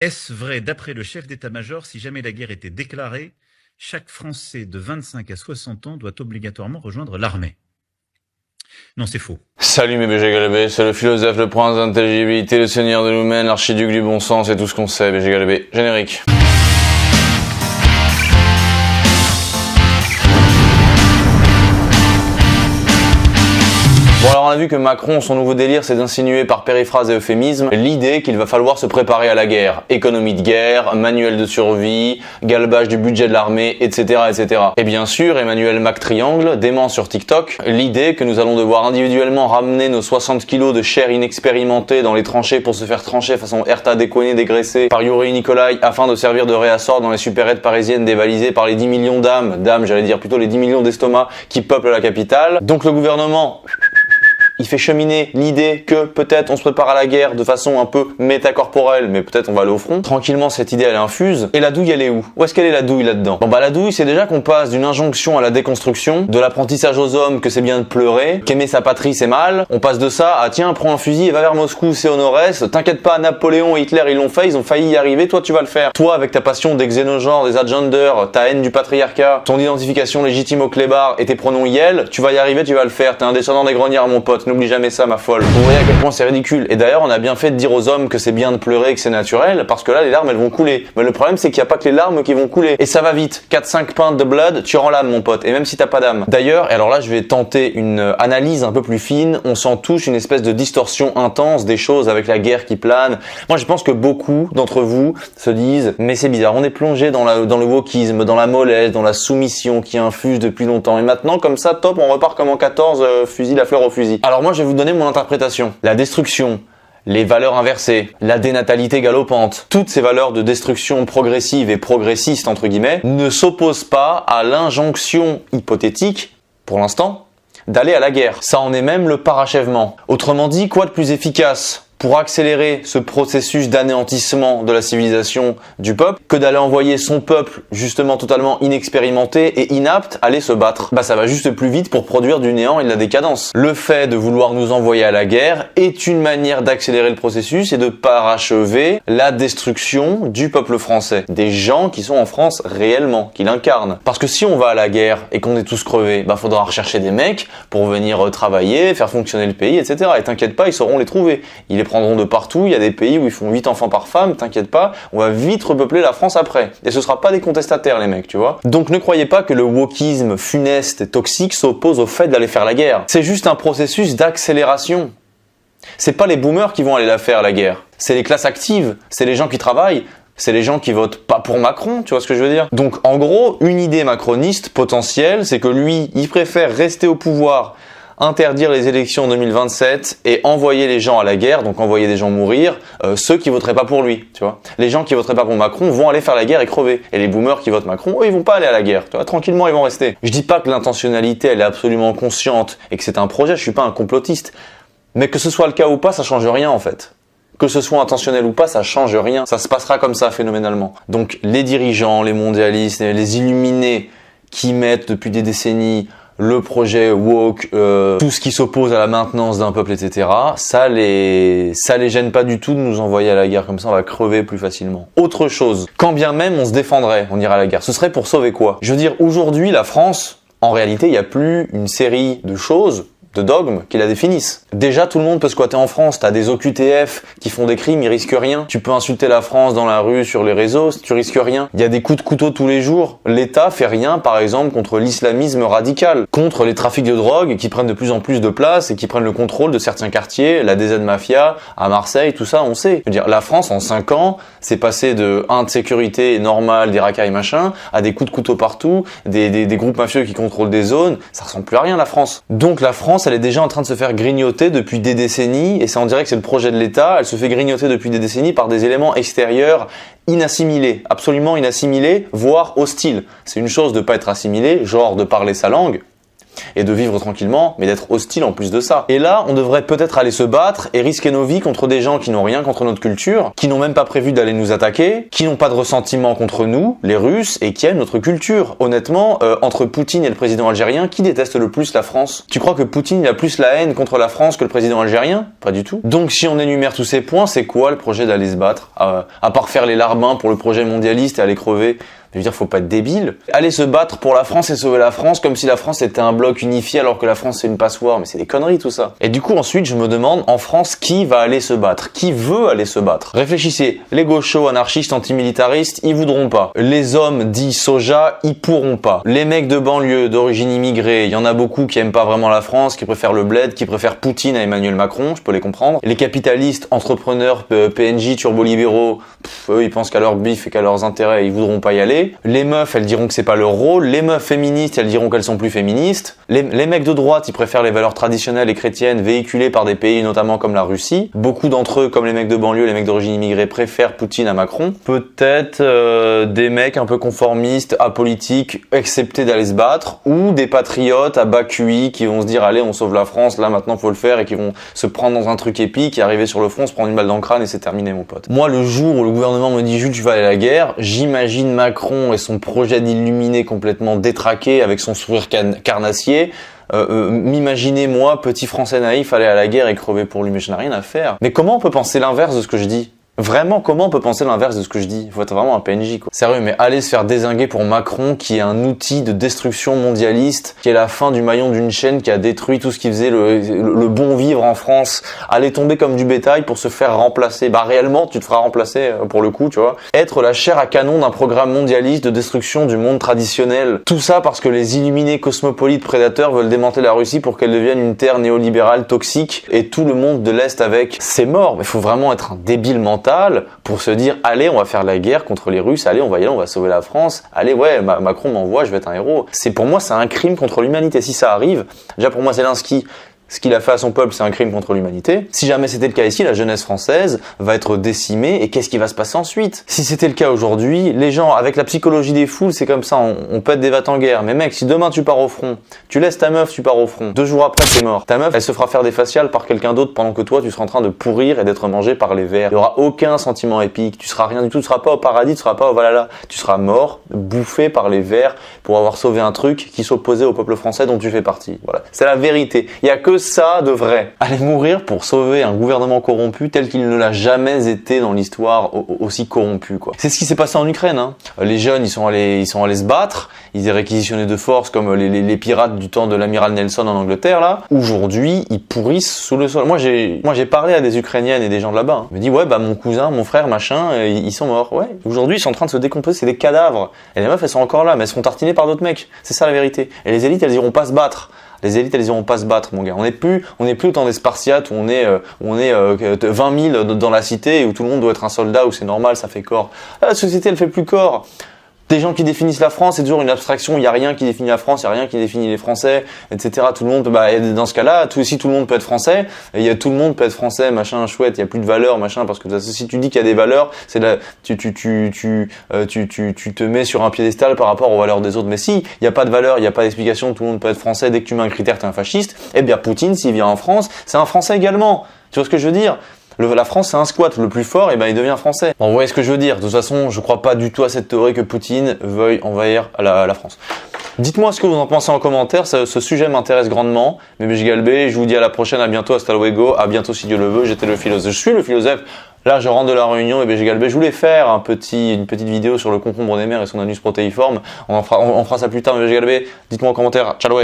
Est-ce vrai, d'après le chef d'état-major, si jamais la guerre était déclarée, chaque Français de 25 à 60 ans doit obligatoirement rejoindre l'armée? Non, c'est faux. Salut mes BG Galabé, c'est le philosophe, le prince d'intelligibilité, le seigneur de Lumen, l'archiduc du bon sens et tout ce qu'on sait, BG Galabé. Générique. Bon alors on a vu que Macron, son nouveau délire, c'est d'insinuer par périphrase et euphémisme l'idée qu'il va falloir se préparer à la guerre. Économie de guerre, manuel de survie, galbage du budget de l'armée, etc., etc. Et bien sûr, Emmanuel MacTriangle dément sur TikTok l'idée que nous allons devoir individuellement ramener nos 60 kilos de chair inexpérimentée dans les tranchées pour se faire trancher façon Erta décoignée dégraissée par Yuri Nikolai afin de servir de réassort dans les supérettes parisiennes dévalisées par les 10 millions d'âmes, j'allais dire plutôt les 10 millions d'estomacs qui peuplent la capitale. Donc le gouvernement... il fait cheminer l'idée que peut-être on se prépare à la guerre de façon un peu métacorporelle, mais peut-être on va aller au front. Tranquillement, cette idée elle infuse. Et la douille elle est où? Où est-ce qu'elle est la douille là-dedans? Bon bah la douille c'est déjà qu'on passe d'une injonction à la déconstruction, de l'apprentissage aux hommes que c'est bien de pleurer, qu'aimer sa patrie c'est mal. On passe de ça à tiens prends un fusil et va vers Moscou, c'est Honorès. T'inquiète pas, Napoléon et Hitler ils l'ont fait, ils ont failli y arriver, toi tu vas le faire. Toi avec ta passion des xénogenres, des agenders, ta haine du patriarcat, ton identification légitime au clébard et tes pronoms yel, tu vas y arriver, tu vas le faire. T'es un descendant des grognards mon pote. N'oublie jamais ça, ma folle. Vous voyez à quel point c'est ridicule. Et d'ailleurs, on a bien fait de dire aux hommes que c'est bien de pleurer et que c'est naturel, parce que là, les larmes, elles vont couler. Mais le problème, c'est qu'il n'y a pas que les larmes qui vont couler. Et ça va vite. 4-5 pintes de blood, tu rends l'âme, mon pote. Et même si t'as pas d'âme. D'ailleurs, et alors là, je vais tenter une analyse un peu plus fine. On s'en touche une espèce de distorsion intense des choses avec la guerre qui plane. Moi, je pense que beaucoup d'entre vous se disent, mais c'est bizarre, on est plongé dans le wokisme, dans la mollesse, dans la soumission qui infuse depuis longtemps. Et maintenant, comme ça, top, on repart comme en 14, fusil, la fleur au fusil. Alors moi, je vais vous donner mon interprétation. La destruction, les valeurs inversées, la dénatalité galopante, toutes ces valeurs de destruction progressive et progressiste, entre guillemets, ne s'opposent pas à l'injonction hypothétique, pour l'instant, d'aller à la guerre. Ça en est même le parachèvement. Autrement dit, quoi de plus efficace pour accélérer ce processus d'anéantissement de la civilisation du peuple que d'aller envoyer son peuple justement totalement inexpérimenté et inapte à aller se battre? Bah ça va juste plus vite pour produire du néant et de la décadence. Le fait de vouloir nous envoyer à la guerre est une manière d'accélérer le processus et de parachever la destruction du peuple français, des gens qui sont en France réellement, qui l'incarnent. Parce que si on va à la guerre et qu'on est tous crevés, bah faudra rechercher des mecs pour venir travailler, faire fonctionner le pays, etc. Et t'inquiète pas, ils sauront les trouver. Ils les prendront de partout, il y a des pays où ils font 8 enfants par femme, t'inquiète pas, on va vite repeupler la France après. Et ce sera pas des contestataires les mecs, tu vois. Donc ne croyez pas que le wokisme funeste et toxique s'oppose au fait d'aller faire la guerre. C'est juste un processus d'accélération. C'est pas les boomers qui vont aller la faire la guerre. C'est les classes actives, c'est les gens qui travaillent, c'est les gens qui votent pas pour Macron, tu vois ce que je veux dire? Donc en gros, une idée macroniste potentielle, c'est que lui, il préfère rester au pouvoir, interdire les élections en 2027 et envoyer les gens à la guerre, donc envoyer des gens mourir, ceux qui voteraient pas pour lui, tu vois. Les gens qui voteraient pas pour Macron vont aller faire la guerre et crever. Et les boomers qui votent Macron, eux, ils vont pas aller à la guerre, tu vois, tranquillement, ils vont rester. Je dis pas que l'intentionnalité, elle est absolument consciente et que c'est un projet, je suis pas un complotiste. Mais que ce soit le cas ou pas, ça change rien, en fait. Que ce soit intentionnel ou pas, ça change rien. Ça se passera comme ça, phénoménalement. Donc, les dirigeants, les mondialistes, les illuminés qui mettent depuis des décennies le projet woke, tout ce qui s'oppose à la maintenance d'un peuple, etc. Ça les gêne pas du tout de nous envoyer à la guerre, comme ça on va crever plus facilement. Autre chose, quand bien même on se défendrait, on irait à la guerre, ce serait pour sauver quoi? Je veux dire, aujourd'hui la France, en réalité il n'y a plus une série de choses, de dogmes qui la définissent. Déjà, tout le monde peut squatter en France. T'as des OQTF qui font des crimes, ils risquent rien. Tu peux insulter la France dans la rue, sur les réseaux, tu risques rien. Il y a des coups de couteau tous les jours. L'État fait rien, par exemple, contre l'islamisme radical, contre les trafics de drogue qui prennent de plus en plus de place et qui prennent le contrôle de certains quartiers, la DZ Mafia, à Marseille, tout ça, on sait. Je veux dire, la France, en 5 ans, c'est passé de de sécurité normale, des racailles machin, à des coups de couteau partout, des groupes mafieux qui contrôlent des zones. Ça ressemble plus à rien, la France. Donc, la France, elle est déjà en train de se faire grignoter depuis des décennies, et ça on dirait que c'est le projet de l'État, elle se fait grignoter depuis des décennies par des éléments extérieurs inassimilés, absolument inassimilés, voire hostiles. C'est une chose de pas être assimilé, genre de parler sa langue, et de vivre tranquillement, mais d'être hostile en plus de ça. Et là, on devrait peut-être aller se battre et risquer nos vies contre des gens qui n'ont rien contre notre culture, qui n'ont même pas prévu d'aller nous attaquer, qui n'ont pas de ressentiment contre nous, les Russes, et qui aiment notre culture. Honnêtement, entre Poutine et le président algérien, qui déteste le plus la France? Tu crois que Poutine il a plus la haine contre la France que le président algérien? Pas du tout. Donc si on énumère tous ces points, c'est quoi le projet d'aller se battre? À part faire les larbins pour le projet mondialiste et aller crever. Je veux dire, faut pas être débile. Aller se battre pour la France et sauver la France comme si la France était un bloc unifié alors que la France c'est une passoire. Mais c'est des conneries tout ça. Et du coup ensuite je me demande, en France, qui va aller se battre? Qui veut aller se battre? Réfléchissez, les gauchos, anarchistes, antimilitaristes, ils voudront pas. Les hommes dits soja, ils pourront pas. Les mecs de banlieue, d'origine immigrée, il y en a beaucoup qui aiment pas vraiment la France, qui préfèrent le bled, qui préfèrent Poutine à Emmanuel Macron, je peux les comprendre. Les capitalistes, entrepreneurs, PNJ, turbolibéraux, eux ils pensent qu'à leur bif et qu'à leurs intérêts, ils voudront pas y aller. Les meufs, elles diront que c'est pas leur rôle. Les meufs féministes, elles diront qu'elles sont plus féministes. Les mecs de droite, ils préfèrent les valeurs traditionnelles et chrétiennes véhiculées par des pays notamment comme la Russie. Beaucoup d'entre eux, comme les mecs de banlieue, les mecs d'origine immigrée, préfèrent Poutine à Macron. Peut-être des mecs un peu conformistes, apolitiques, acceptés d'aller se battre, ou des patriotes à bas QI qui vont se dire allez, on sauve la France, là maintenant faut le faire, et qui vont se prendre dans un truc épique et arriver sur le front, se prendre une balle dans le crâne et c'est terminé mon pote. Moi, le jour où le gouvernement me dit Jules, tu vas aller à la guerre, j'imagine Macron et son projet d'illuminer complètement détraqué avec son sourire carnassier. M'imaginer moi, petit français naïf, aller à la guerre et crever pour lui, mais je n'ai rien à faire. Mais comment on peut penser l'inverse de ce que je dis? Vraiment, comment on peut penser l'inverse de ce que je dis? Il faut être vraiment un PNJ, quoi. Sérieux, mais aller se faire dézinguer pour Macron, qui est un outil de destruction mondialiste, qui est la fin du maillon d'une chaîne qui a détruit tout ce qui faisait le bon vivre en France, aller tomber comme du bétail pour se faire remplacer. Bah réellement, tu te feras remplacer pour le coup, tu vois. Être la chair à canon d'un programme mondialiste de destruction du monde traditionnel. Tout ça parce que les illuminés cosmopolites prédateurs veulent démanteler la Russie pour qu'elle devienne une terre néolibérale toxique et tout le monde de l'Est avec. C'est mort, mais faut vraiment être un débile mental pour se dire allez, on va faire la guerre contre les Russes, allez, on va y aller, on va sauver la France, allez, ouais, Macron m'envoie, je vais être un héros. Pour moi, c'est un crime contre l'humanité. Si ça arrive, déjà pour moi, Zelensky, ce qu'il a fait à son peuple, c'est un crime contre l'humanité. Si jamais c'était le cas ici, la jeunesse française va être décimée et qu'est-ce qui va se passer ensuite? Si c'était le cas aujourd'hui, les gens, avec la psychologie des foules, c'est comme ça, on peut être des vats en guerre. Mais mec, si demain tu pars au front, tu laisses ta meuf, tu pars au front, 2 jours après t'es mort. Ta meuf, elle se fera faire des faciales par quelqu'un d'autre pendant que toi, tu seras en train de pourrir et d'être mangé par les vers. Il y aura aucun sentiment épique, tu seras rien du tout, tu seras pas au paradis, tu seras pas au Valhalla. Tu seras mort, bouffé par les vers pour avoir sauvé un truc qui s'opposait au peuple français dont tu fais partie. Voilà. C'est la vérité. Il y a que ça de vrai. Aller mourir pour sauver un gouvernement corrompu tel qu'il ne l'a jamais été dans l'histoire aussi corrompu, quoi. C'est ce qui s'est passé en Ukraine, hein. Les jeunes, ils sont allés se battre, ils ont réquisitionné de force comme les pirates du temps de l'amiral Nelson en Angleterre, là. Aujourd'hui, ils pourrissent sous le sol. Moi, j'ai parlé à des Ukrainiennes et des gens de là-bas, hein. Ils me disent, ouais, bah, mon cousin, mon frère, machin, ils sont morts. Ouais. Aujourd'hui, ils sont en train de se décomposer, c'est des cadavres. Et les meufs, elles sont encore là, mais elles seront tartinées par d'autres mecs. C'est ça la vérité. Et les élites, elles iront pas se battre. Les élites, elles iront pas se battre, mon gars. On n'est plus au temps des Spartiates où on est 20 000 dans la cité et où tout le monde doit être un soldat, où c'est normal, ça fait corps. Là, la société, elle fait plus corps. Des gens qui définissent la France, c'est toujours une abstraction, il n'y a rien qui définit la France, il n'y a rien qui définit les Français, etc. Tout le monde, dans ce cas-là, si tout le monde peut être français, tout le monde peut être français, machin, chouette, il n'y a plus de valeur, machin, parce que si tu dis qu'il y a des valeurs, tu te mets sur un piédestal par rapport aux valeurs des autres. Mais si, il n'y a pas de valeur, il n'y a pas d'explication, tout le monde peut être français, dès que tu mets un critère, t'es un fasciste, eh bien, Poutine, s'il vient en France, c'est un français également. Tu vois ce que je veux dire? La France, c'est un squat. Le plus fort, il devient français. Bon, vous voyez ce que je veux dire. De toute façon, je crois pas du tout à cette théorie que Poutine veuille envahir la France. Dites-moi ce que vous en pensez en commentaire. Ce sujet m'intéresse grandement. Mais Galbé, je vous dis à la prochaine. À bientôt. Hasta luego. À bientôt si Dieu le veut. J'étais le philosophe. Je suis le philosophe. Là, je rentre de la Réunion et Galbé, je voulais faire une petite vidéo sur le concombre des mers et son anus protéiforme. On fera ça plus tard, Galbé. Dites-moi en commentaire. Ciao.